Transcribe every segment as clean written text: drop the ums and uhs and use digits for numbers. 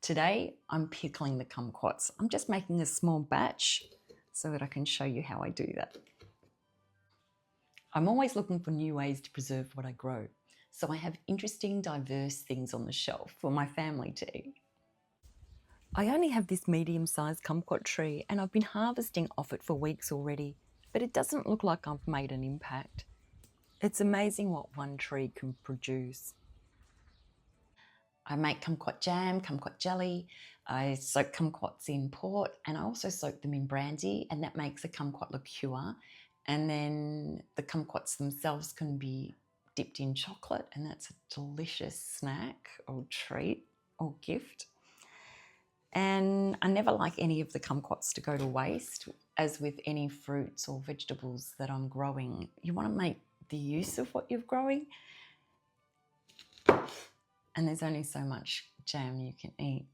Today I'm pickling the kumquats. I'm just making a small batch so that I can show you how I do that. I'm always looking for new ways to preserve what I grow, so I have interesting, diverse things on the shelf for my family to eat. I only have this medium-sized kumquat tree and I've been harvesting off it for weeks already, but it doesn't look like I've made an impact. It's amazing what one tree can produce. I make kumquat jam, kumquat jelly, I soak kumquats in port, and I also soak them in brandy, and that makes a kumquat liqueur. And then the kumquats themselves can be dipped in chocolate, and that's a delicious snack or treat or gift. And I never like any of the kumquats to go to waste. As with any fruits or vegetables that I'm growing, you want to make the use of what you're growing. And there's only so much jam you can eat.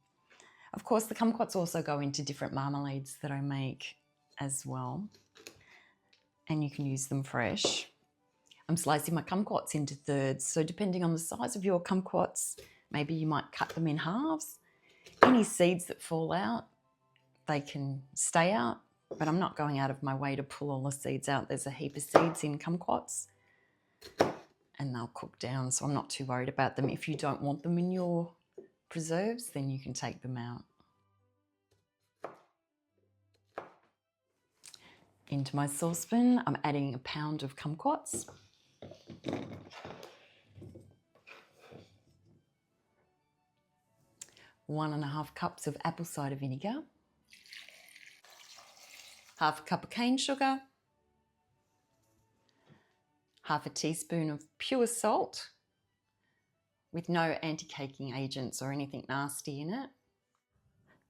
Of course, the kumquats also go into different marmalades that I make as well. And you can use them fresh. I'm slicing my kumquats into thirds, so depending on the size of your kumquats, maybe you might cut them in halves. Any seeds that fall out, they can stay out, but I'm not going out of my way to pull all the seeds out. There's a heap of seeds in kumquats and they'll cook down, so I'm not too worried about them. If you don't want them in your preserves, then you can take them out. Into my saucepan, I'm adding a pound of kumquats. One and a half cups of apple cider vinegar. Half a cup of cane sugar. Half a teaspoon of pure salt with no anti-caking agents or anything nasty in it.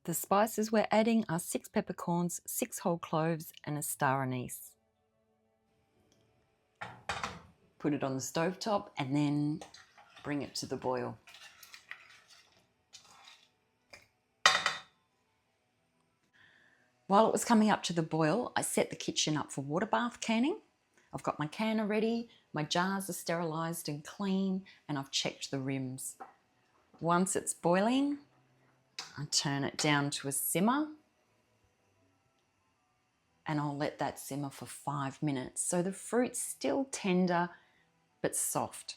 The spices we're adding are 6 peppercorns, 6 whole cloves and a star anise. Put it on the stovetop and then bring it to the boil. While it was coming up to the boil, I set the kitchen up for water bath canning. I've got my canner ready, my jars are sterilised and clean, and I've checked the rims. Once it's boiling, I turn it down to a simmer and I'll let that simmer for 5 minutes. So the fruit's still tender but soft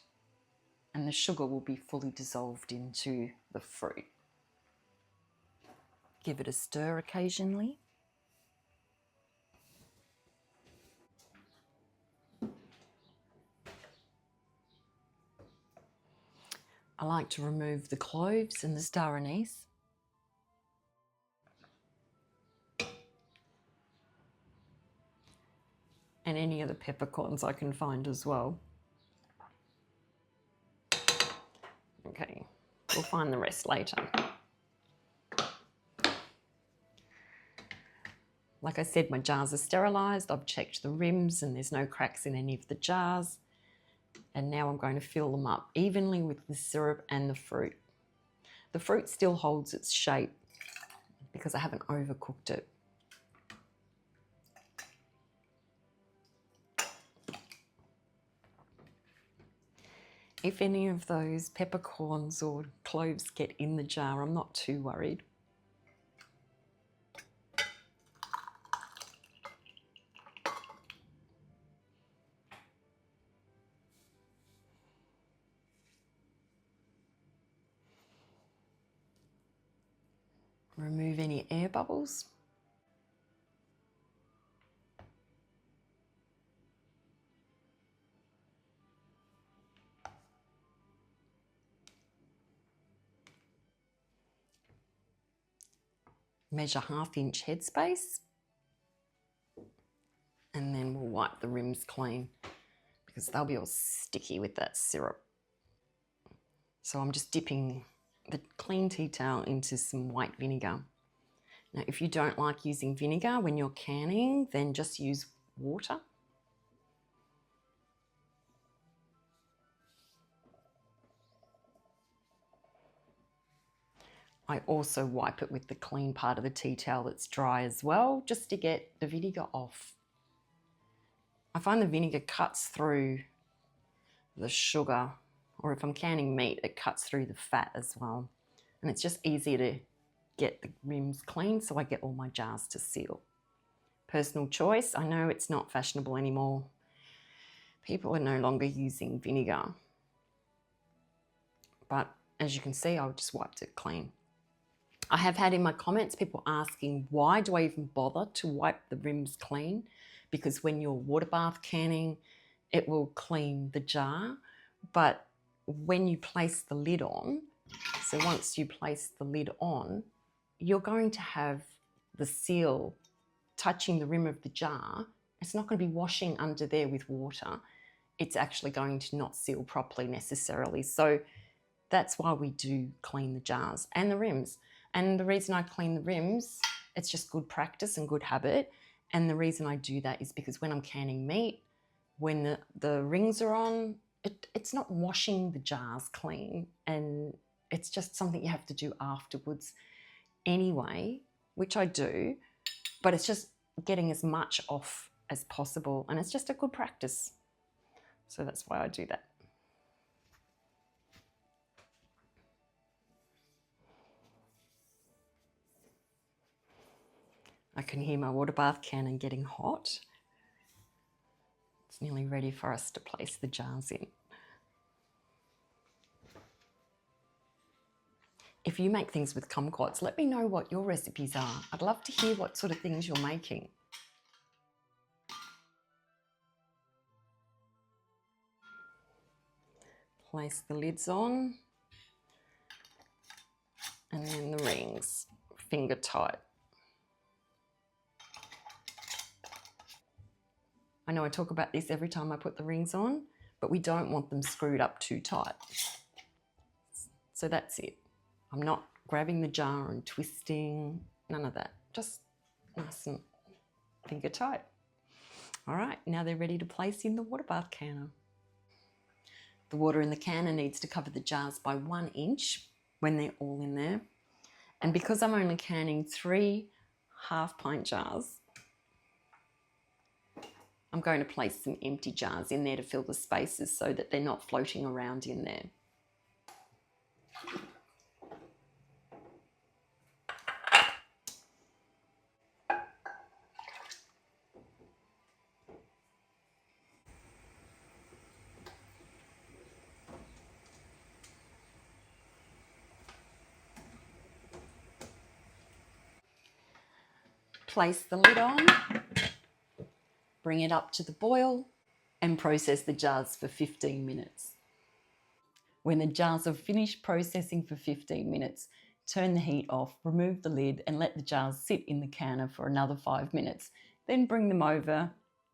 and the sugar will be fully dissolved into the fruit. Give it a stir occasionally. I like to remove the cloves and the star anise. And any of the peppercorns I can find as well. Okay, we'll find the rest later. Like I said, my jars are sterilised. I've checked the rims and there's no cracks in any of the jars. And now I'm going to fill them up evenly with the syrup and the fruit. The fruit still holds its shape because I haven't overcooked it. If any of those peppercorns or cloves get in the jar, I'm not too worried. Remove any air bubbles. Measure 1/2 inch headspace. And then we'll wipe the rims clean because they'll be all sticky with that syrup. So I'm just dipping the clean tea towel into some white vinegar. Now, if you don't like using vinegar when you're canning, then just use water. I also wipe it with the clean part of the tea towel that's dry as well, just to get the vinegar off. I find the vinegar cuts through the sugar, or if I'm canning meat, it cuts through the fat as well. And it's just easier to get the rims clean so I get all my jars to seal. Personal choice. I know it's not fashionable anymore. People are no longer using vinegar. But as you can see, I just wiped it clean. I have had in my comments people asking, why do I even bother to wipe the rims clean? Because when you're water bath canning, it will clean the jar. But when you place the lid on, so once you place the lid on, you're going to have the seal touching the rim of the jar. It's not going to be washing under there with water. It's actually going to not seal properly necessarily. So that's why we do clean the jars and the rims. And the reason I clean the rims, it's just good practice and good habit. And the reason I do that is because when I'm canning meat, when the rings are on, it's not washing the jars clean, and it's just something you have to do afterwards anyway, which I do, but it's just getting as much off as possible, and it's just a good practice. So that's why I do that. I can hear my water bath cannon getting hot. It's nearly ready for us to place the jars in. If you make things with kumquats, let me know what your recipes are. I'd love to hear what sort of things you're making. Place the lids on, and then the rings, finger tight. I know I talk about this every time I put the rings on, but we don't want them screwed up too tight. So that's it. I'm not grabbing the jar and twisting, none of that. Just nice and finger tight. All right, now they're ready to place in the water bath canner. The water in the canner needs to cover the jars by 1 inch when they're all in there. And because I'm only canning 3 half-pint jars, I'm going to place some empty jars in there to fill the spaces so that they're not floating around in there. Place the lid on, bring it up to the boil, and process the jars for 15 minutes. When the jars are finished processing for 15 minutes, turn the heat off, remove the lid, and let the jars sit in the canner for another 5 minutes. Then bring them over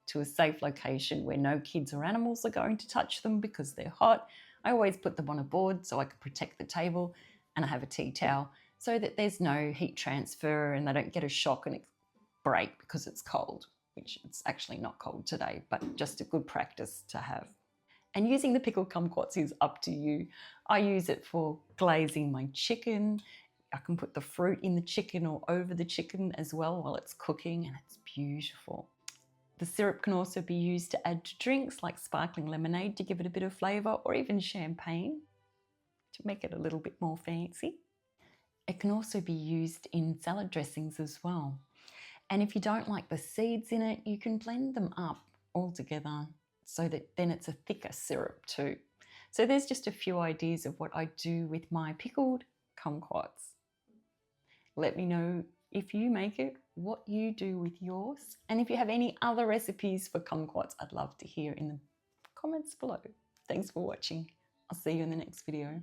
to a safe location where no kids or animals are going to touch them because they're hot. I always put them on a board so I can protect the table, and I have a tea towel so that there's no heat transfer and they don't get a shock and break because it's cold, which it's actually not cold today, but just a good practice to have. And using the pickled kumquats is up to you. I use it for glazing my chicken. I can put the fruit in the chicken or over the chicken as well while it's cooking, and it's beautiful. The syrup can also be used to add to drinks like sparkling lemonade to give it a bit of flavour, or even champagne to make it a little bit more fancy. It can also be used in salad dressings as well. And if you don't like the seeds in it, you can blend them up all together so that then it's a thicker syrup too. So there's just a few ideas of what I do with my pickled kumquats. Let me know if you make it, what you do with yours. And if you have any other recipes for kumquats, I'd love to hear in the comments below. Thanks for watching. I'll see you in the next video.